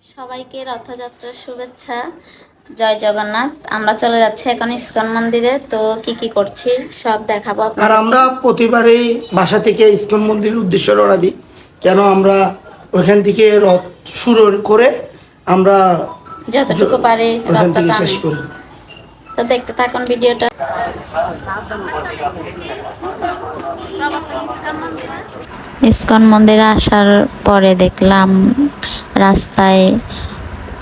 সবাইকে রথযাত্রার শুভেচ্ছা। জয় জগন্নাথ। আমরা চলে যাচ্ছি এখন ইস্কন মন্দিরে। তো কি কি করছি সব দেখাবো আর আপনাদের। আমরা প্রতিবারই বাসা থেকে ইস্কন মন্দিরের উদ্দেশ্যে রওনা দিই, কেন আমরা ওইখান থেকে রথ শুরু করে আমরা যতটুকু পারি ওইখান রথটা থেকে শেষ টানি। করি। তো দেখতে থাকুন ভিডিওটা। ইস্কন মন্দিরে আসার পরে দেখলাম রাস্তায়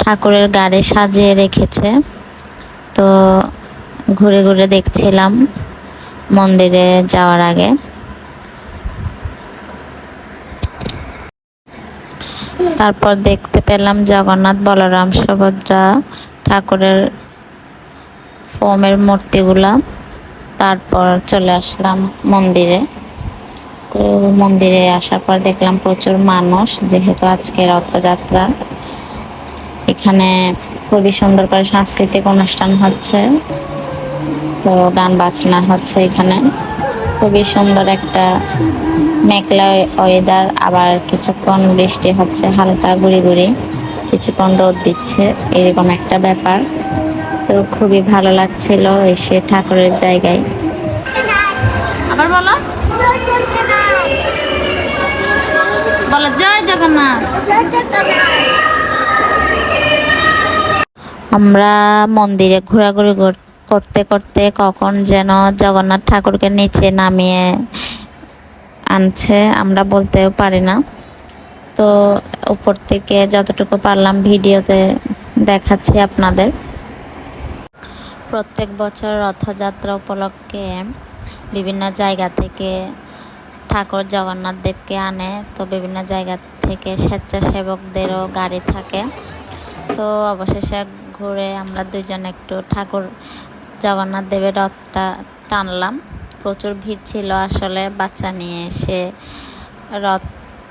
ঠাকুরের গাড়ি সাজিয়ে রেখেছে। তো ঘুরে ঘুরে দেখছিলাম মন্দিরে যাওয়ার আগে। তারপর দেখতে পেলাম জগন্নাথ, বলরাম, সুভদ্রা ঠাকুরের ফোমের মূর্তিগুলা। তারপর চলে আসলাম মন্দিরে। তো মন্দিরে আসার পর দেখলাম প্রচুর মানুষ, যেহেতু আজকে রথযাত্রা। এখানে খুবই সুন্দর করে সাংস্কৃতিক অনুষ্ঠান হচ্ছে, তো গান বাজনা হচ্ছে এখানে। খুবই সুন্দর একটা মেঘলা ওয়েদার, আবার কিছুক্ষণ বৃষ্টি হচ্ছে হালকা গুড়ি গুড়ি, কিছুক্ষণ রোদ দিচ্ছে, এরকম একটা ব্যাপার। তো খুবই ভালো লাগছিল এসে ঠাকুরের জায়গায়। আবার বলো, বলো জয় জগন্নাথ। আমরা মন্দিরে ঘোরাঘুরি করতে করতে কখন যেন জগন্নাথ ঠাকুরকে নিচে নামিয়ে আনছে, আমরা বলতেও পারি না। তো উপর থেকে যতটুকু পারলাম ভিডিওতে দেখাচ্ছি আপনাদের। প্রত্যেক বছর রথযাত্রা উপলক্ষে বিভিন্ন জায়গা থেকে ঠাকুর জগন্নাথ দেবকে আনে। তো বিভিন্ন জায়গা থেকে স্বেচ্ছাসেবকদেরও গাড়ি থাকে। তো অবশেষে ঘুরে আমরা দুজন একটু ঠাকুর জগন্নাথ দেবের রথটা টানলাম। প্রচুর ভিড় ছিল আসলে, বাচ্চা নিয়ে এসে রথ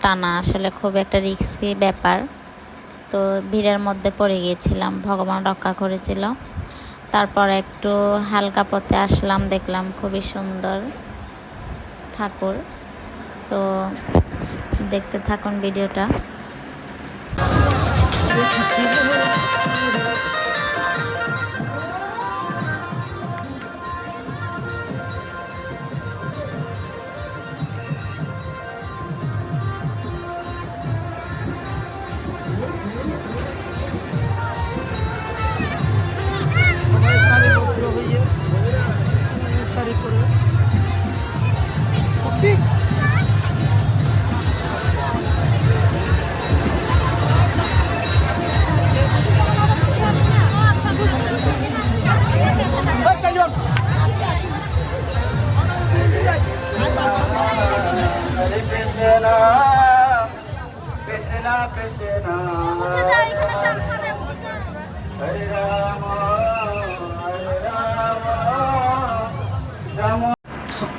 টানা আসলে খুব একটা রিস্কি ব্যাপার। তো ভিড়ের মধ্যে পড়ে গিয়েছিলাম, ভগবান রক্ষা করেছিল। তারপর একটু হালকা পথে আসলাম, দেখলাম খুবই সুন্দর ঠাকুর। তো দেখতে থাকুন ভিডিওটা।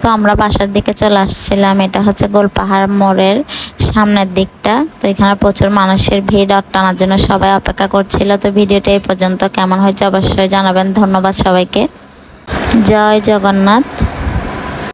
তো আমরা বাসার দিকে চলে আসছিলাম। এটা হচ্ছে গোলপাহাড় মোড়ের সামনের দিকটা। তো এখানে প্রচুর মানুষের ভিড়, রথ টানার জন্য সবাই অপেক্ষা করছিল। তো ভিডিওটা এই পর্যন্ত কেমন হয়েছে অবশ্যই জানাবেন। ধন্যবাদ সবাইকে। জয় জগন্নাথ।